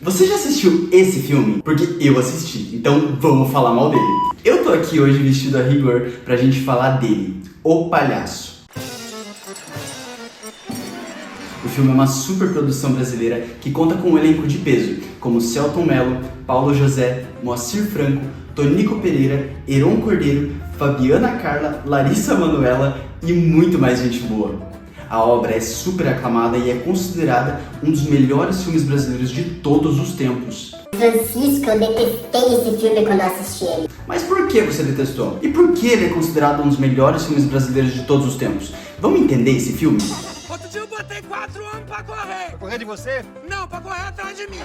Você já assistiu esse filme? Porque eu assisti, então vamos falar mal dele. Eu tô aqui hoje vestido a rigor pra gente falar dele, O Palhaço. O filme é uma super produção brasileira que conta com um elenco de peso, como Selton Mello, Paulo José, Moacir Franco, Tonico Pereira, Heron Cordeiro, Fabiana Carla, Larissa Manoela e muito mais gente boa. A obra é super aclamada e é considerada um dos melhores filmes brasileiros de todos os tempos. Francisco, eu detestei esse filme quando eu assisti ele. Mas por que você detestou? E por que ele é considerado um dos melhores filmes brasileiros de todos os tempos? Vamos entender esse filme? Outro dia eu botei 4 homens pra correr. Pra correr de você? Não, pra correr atrás de mim.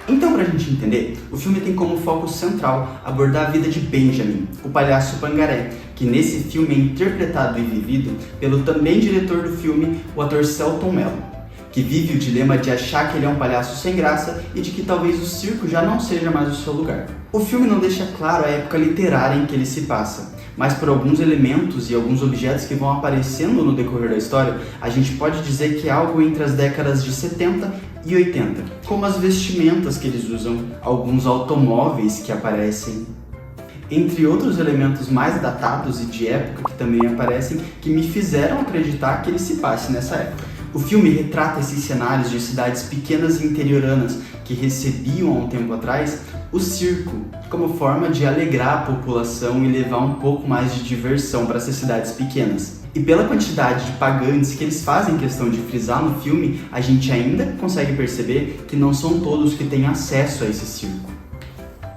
Então, pra gente entender, o filme tem como foco central abordar a vida de Benjamin, o palhaço Pangaré, que nesse filme é interpretado e vivido pelo também diretor do filme, o ator Selton Mello, que vive o dilema de achar que ele é um palhaço sem graça e de que talvez o circo já não seja mais o seu lugar. O filme não deixa claro a época literária em que ele se passa, mas por alguns elementos e alguns objetos que vão aparecendo no decorrer da história, a gente pode dizer que é algo entre as décadas de 70 e 80, como as vestimentas que eles usam, alguns automóveis que aparecem, entre outros elementos mais datados e de época que também aparecem, que me fizeram acreditar que ele se passe nessa época. O filme retrata esses cenários de cidades pequenas e interioranas que recebiam há um tempo atrás o circo como forma de alegrar a população e levar um pouco mais de diversão para essas cidades pequenas. E pela quantidade de pagantes que eles fazem questão de frisar no filme, a gente ainda consegue perceber que não são todos que têm acesso a esse circo.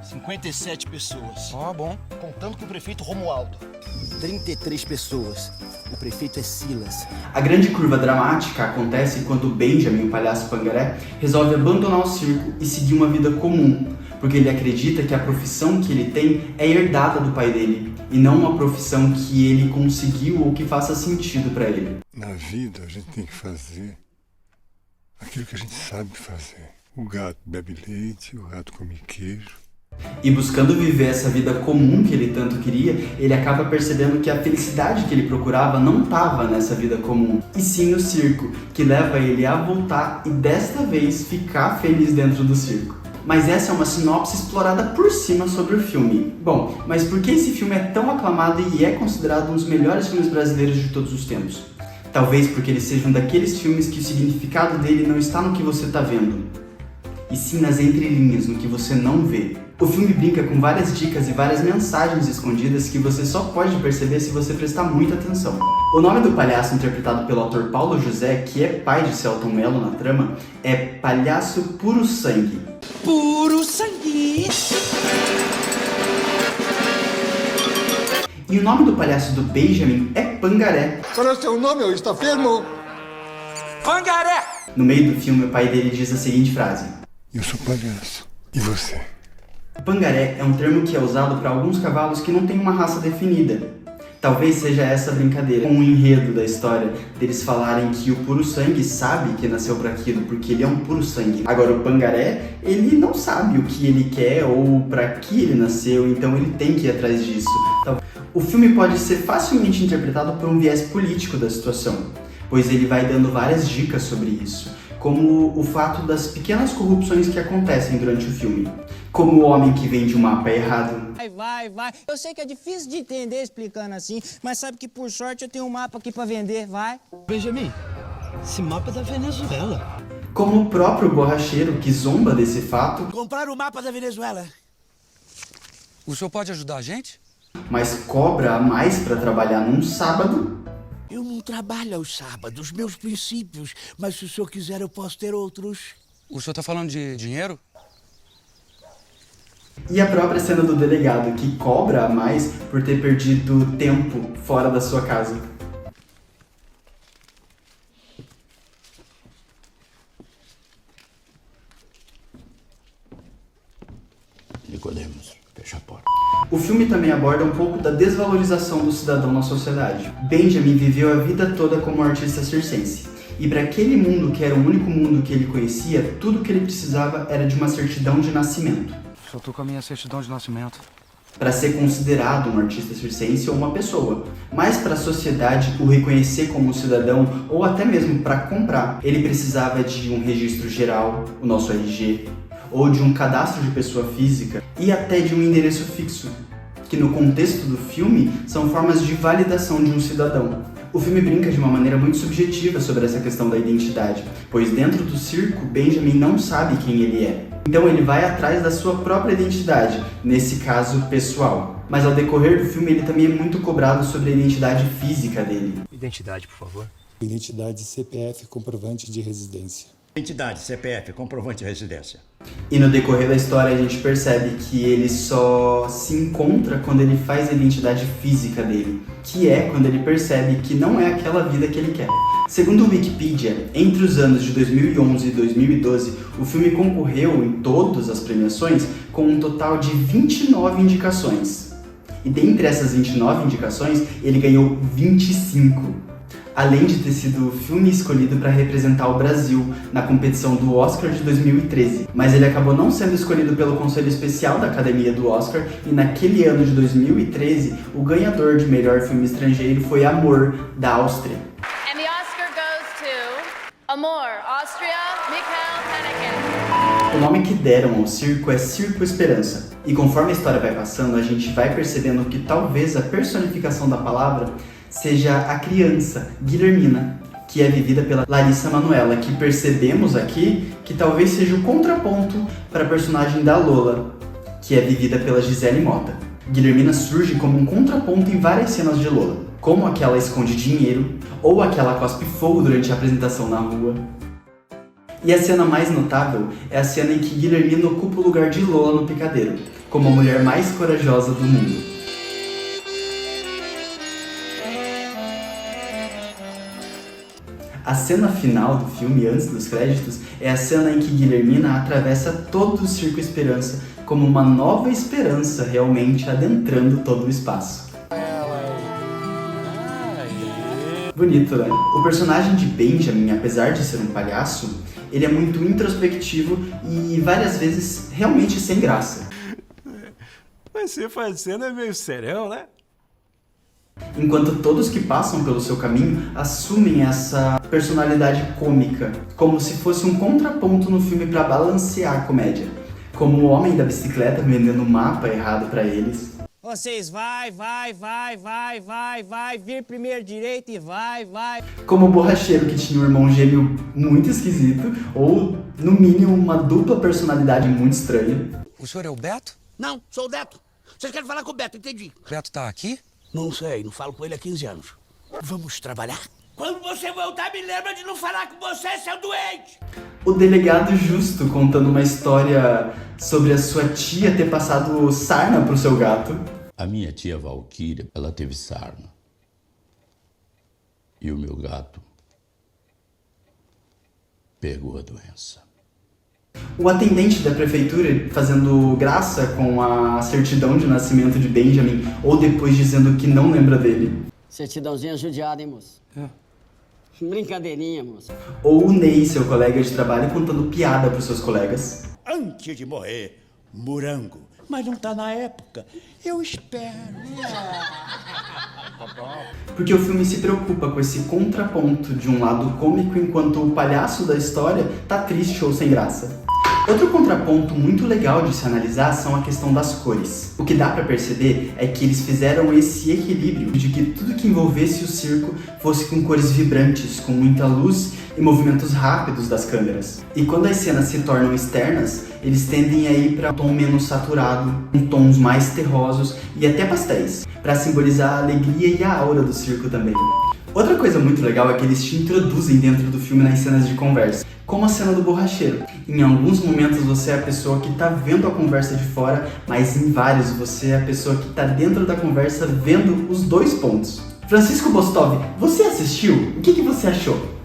57 pessoas. Ó, bom. Contando com o prefeito Romualdo. 33 pessoas. O prefeito é Silas. A grande curva dramática acontece quando Benjamin, o palhaço Pangaré, resolve abandonar o circo e seguir uma vida comum, porque ele acredita que a profissão que ele tem é herdada do pai dele, e não uma profissão que ele conseguiu ou que faça sentido para ele. Na vida a gente tem que fazer aquilo que a gente sabe fazer. O gato bebe leite, o rato come queijo. E buscando viver essa vida comum que ele tanto queria, ele acaba percebendo que a felicidade que ele procurava não estava nessa vida comum, e sim no circo, que leva ele a voltar e desta vez ficar feliz dentro do circo. Mas essa é uma sinopse explorada por cima sobre o filme. Bom, mas por que esse filme é tão aclamado e é considerado um dos melhores filmes brasileiros de todos os tempos? Talvez porque ele seja um daqueles filmes que o significado dele não está no que você está vendo, e sim nas entrelinhas, no que você não vê. O filme brinca com várias dicas e várias mensagens escondidas que você só pode perceber se você prestar muita atenção. O nome do palhaço interpretado pelo ator Paulo José, que é pai de Selton Mello na trama, é Palhaço Puro Sangue. Puro sangue. E o nome do palhaço do Benjamin é Pangaré. Qual é o seu nome, ô estafermo? Pangaré. No meio do filme, o pai dele diz a seguinte frase: Eu sou palhaço. E você? Pangaré é um termo que é usado para alguns cavalos que não têm uma raça definida. Talvez seja essa a brincadeira com o enredo da história, deles falarem que o puro sangue sabe que nasceu para aquilo, porque ele é um puro sangue. Agora o Pangaré, ele não sabe o que ele quer ou para que ele nasceu, então ele tem que ir atrás disso. O filme pode ser facilmente interpretado por um viés político da situação, pois ele vai dando várias dicas sobre isso, como o fato das pequenas corrupções que acontecem durante o filme, como o homem que vende o mapa errado. Vai. Eu sei que é difícil de entender explicando assim, mas sabe que por sorte eu tenho um mapa aqui pra vender, vai. Benjamin, esse mapa é da Venezuela. Como o próprio borracheiro que zomba desse fato. Compraram o mapa da Venezuela. O senhor pode ajudar a gente? Mas cobra a mais para trabalhar num sábado. Eu não trabalho aos sábados, meus princípios, mas se o senhor quiser eu posso ter outros. O senhor tá falando de dinheiro? E a própria cena do delegado, que cobra a mais por ter perdido tempo fora da sua casa. Nicodemos, fecha a porta. O filme também aborda um pouco da desvalorização do cidadão na sociedade. Benjamin viveu a vida toda como artista circense. E para aquele mundo que era o único mundo que ele conhecia, tudo que ele precisava era de uma certidão de nascimento. Só tô com a minha certidão de nascimento. para ser considerado um artista circense ou uma pessoa, mas para a sociedade o reconhecer como um cidadão ou até mesmo para comprar, ele precisava de um registro geral, o nosso RG, ou de um cadastro de pessoa física e até de um endereço fixo, que no contexto do filme são formas de validação de um cidadão. O filme brinca de uma maneira muito subjetiva sobre essa questão da identidade, pois dentro do circo, Benjamin não sabe quem ele é. Então ele vai atrás da sua própria identidade, nesse caso pessoal. Mas ao decorrer do filme ele também é muito cobrado sobre a identidade física dele. Identidade, por favor. Identidade, CPF, comprovante de residência. Identidade, CPF, comprovante de residência. E no decorrer da história a gente percebe que ele só se encontra quando ele faz a identidade física dele, que é quando ele percebe que não é aquela vida que ele quer. Segundo o Wikipedia, entre os anos de 2011 e 2012, o filme concorreu em todas as premiações com um total de 29 indicações. E dentre essas 29 indicações, ele ganhou 25. Além de ter sido o filme escolhido para representar o Brasil na competição do Oscar de 2013. Mas ele acabou não sendo escolhido pelo Conselho Especial da Academia do Oscar e naquele ano de 2013, o ganhador de melhor filme estrangeiro foi Amor, da Áustria. And the Oscar goes to Amor, Austria, Michael Haneke. O nome que deram ao circo é Circo Esperança. E conforme a história vai passando, a gente vai percebendo que talvez a personificação da palavra seja a criança, Guilhermina, que é vivida pela Larissa Manoela, que percebemos aqui que talvez seja o contraponto para a personagem da Lola, que é vivida pela Gisele Mota. Guilhermina surge como um contraponto em várias cenas de Lola, como aquela esconde dinheiro, ou aquela cospe fogo durante a apresentação na rua. E a cena mais notável é a cena em que Guilhermina ocupa o lugar de Lola no picadeiro, como a mulher mais corajosa do mundo. A cena final do filme, antes dos créditos, é a cena em que Guilhermina atravessa todo o Circo Esperança como uma nova esperança realmente adentrando todo o espaço. Bonito, né? O personagem de Benjamin, apesar de ser um palhaço, ele é muito introspectivo e várias vezes realmente sem graça. Você fazendo é meio serão, né? Enquanto todos que passam pelo seu caminho assumem essa personalidade cômica, como se fosse um contraponto no filme para balancear a comédia, como o homem da bicicleta vendendo um mapa errado para eles. Vocês vai, vir primeiro direito e vai. Como o borracheiro que tinha um irmão gêmeo muito esquisito, ou no mínimo uma dupla personalidade muito estranha. O senhor é o Beto? Não, sou o Beto. Vocês querem falar com o Beto, entendi. O Beto tá aqui? Não sei, não falo com ele há 15 anos. Vamos trabalhar? Quando você voltar, me lembra de não falar com você, seu doente. O delegado Justo contando uma história sobre a sua tia ter passado sarna pro seu gato. A minha tia Valquíria, ela teve sarna. E o meu gato pegou a doença. O atendente da prefeitura fazendo graça com a certidão de nascimento de Benjamin, ou depois dizendo que não lembra dele. Certidãozinha judiada, hein, moço? Brincadeirinha, moço. Ou o Ney, seu colega de trabalho, contando piada pros seus colegas. Antes de morrer, morango. Mas não tá na época. Eu espero. Porque o filme se preocupa com esse contraponto de um lado cômico enquanto o palhaço da história tá triste ou sem graça. Outro contraponto muito legal de se analisar são a questão das cores. O que dá pra perceber é que eles fizeram esse equilíbrio de que tudo que envolvesse o circo fosse com cores vibrantes, com muita luz e movimentos rápidos das câmeras. E quando as cenas se tornam externas, eles tendem a ir para um tom menos saturado, com tons mais terrosos e até pastéis, para simbolizar a alegria e a aura do circo também. Outra coisa muito legal é que eles te introduzem dentro do filme nas cenas de conversa, como a cena do borracheiro. Em alguns momentos você é a pessoa que está vendo a conversa de fora, mas em vários você é a pessoa que está dentro da conversa vendo os dois pontos. Francisco Bostov, você assistiu? O que você achou?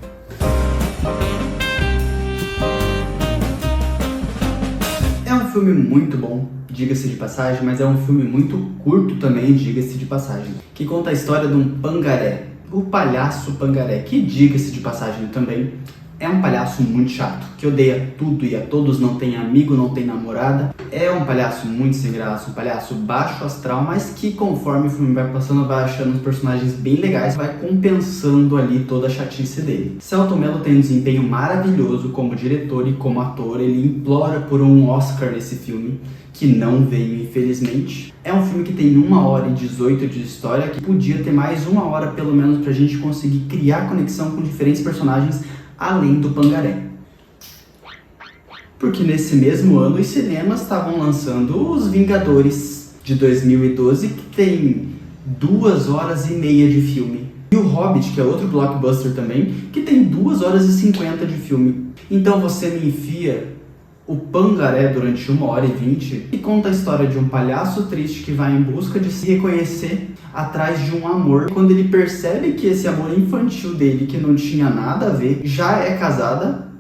É um filme muito bom, diga-se de passagem, mas é um filme muito curto também, diga-se de passagem, que conta a história de um pangaré, o palhaço pangaré, que diga-se de passagem também, É um palhaço muito chato, que odeia tudo e a todos, não tem amigo, não tem namorada. É um palhaço muito sem graça, um palhaço baixo astral, mas que conforme o filme vai passando, vai achando os personagens bem legais, vai compensando ali toda a chatice dele. Selton Mello tem um desempenho maravilhoso como diretor e como ator, ele implora por um Oscar nesse filme, que não veio, infelizmente. É um filme que tem 1h18 de história, que podia ter mais 1 hora pelo menos pra gente conseguir criar conexão com diferentes personagens além do Pangaré. Porque nesse mesmo ano os cinemas estavam lançando Os Vingadores de 2012, que tem 2h30 de filme. E o Hobbit, que é outro blockbuster também, que tem 2h50 de filme. Então você me enfia o Pangaré durante 1h20 e conta a história de um palhaço triste que vai em busca de se reconhecer atrás de um amor. Quando ele percebe que esse amor infantil dele, que não tinha nada a ver, já é casada,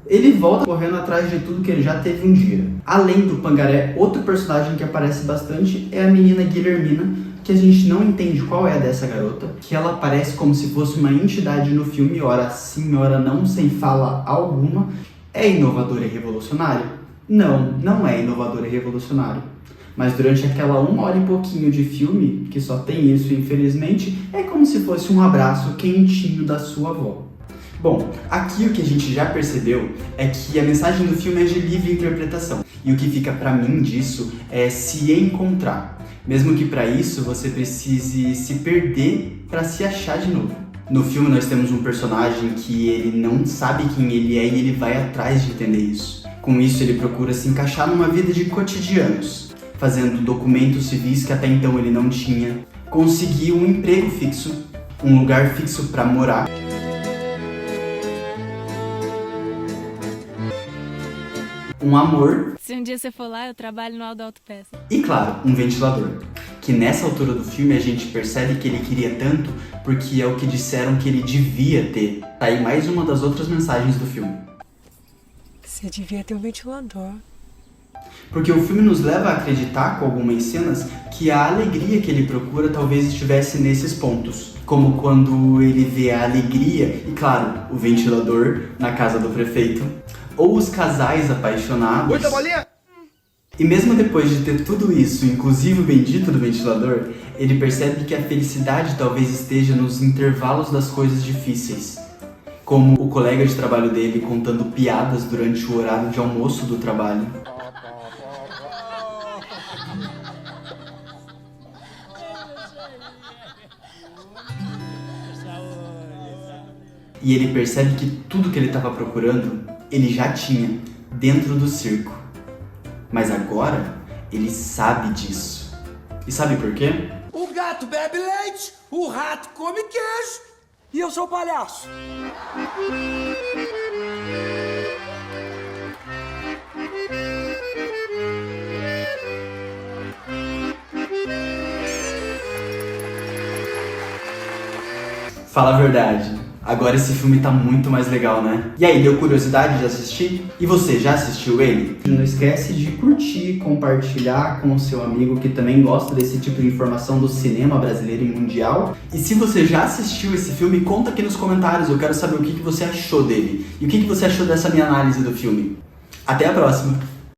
ele volta correndo atrás de tudo que ele já teve um dia. Além do Pangaré, outro personagem que aparece bastante é a menina Guilhermina, que a gente não entende qual é dessa garota, que ela aparece como se fosse uma entidade no filme, ora sim, ora não, sem fala alguma. É inovador e revolucionário? Não, não é inovador e revolucionário. Mas durante aquela 1 hora e pouquinho de filme, que só tem isso infelizmente, é como se fosse um abraço quentinho da sua avó. Bom, aqui o que a gente já percebeu é que a mensagem do filme é de livre interpretação. E o que fica pra mim disso é se encontrar. Mesmo que pra isso você precise se perder pra se achar de novo. No filme nós temos um personagem que ele não sabe quem ele é e ele vai atrás de entender isso. Com isso ele procura se encaixar numa vida de cotidianos, fazendo documentos civis que até então ele não tinha, conseguir um emprego fixo, um lugar fixo para morar. Um amor. Se um dia você for lá, eu trabalho no Aldo Autopeça. E claro, um ventilador. Que nessa altura do filme a gente percebe que ele queria tanto porque é o que disseram que ele devia ter. Tá aí mais uma das outras mensagens do filme. Você devia ter um ventilador. Porque o filme nos leva a acreditar com algumas cenas que a alegria que ele procura talvez estivesse nesses pontos. Como quando ele vê a alegria e, claro, o ventilador na casa do prefeito. Ou os casais apaixonados. Muita bolinha! E mesmo depois de ter tudo isso, inclusive o bendito do ventilador, ele percebe que a felicidade talvez esteja nos intervalos das coisas difíceis. Como o colega de trabalho dele contando piadas durante o horário de almoço do trabalho. E ele percebe que tudo que ele estava procurando, ele já tinha dentro do circo. Mas agora, ele sabe disso. E sabe por quê? O gato bebe leite, o rato come queijo e eu sou o palhaço. Fala a verdade. Agora esse filme tá muito mais legal, né? E aí, deu curiosidade de assistir? E você, já assistiu ele? Não esquece de curtir, compartilhar com o seu amigo que também gosta desse tipo de informação do cinema brasileiro e mundial. E se você já assistiu esse filme, conta aqui nos comentários, eu quero saber o que você achou dele. E o que você achou dessa minha análise do filme. Até a próxima!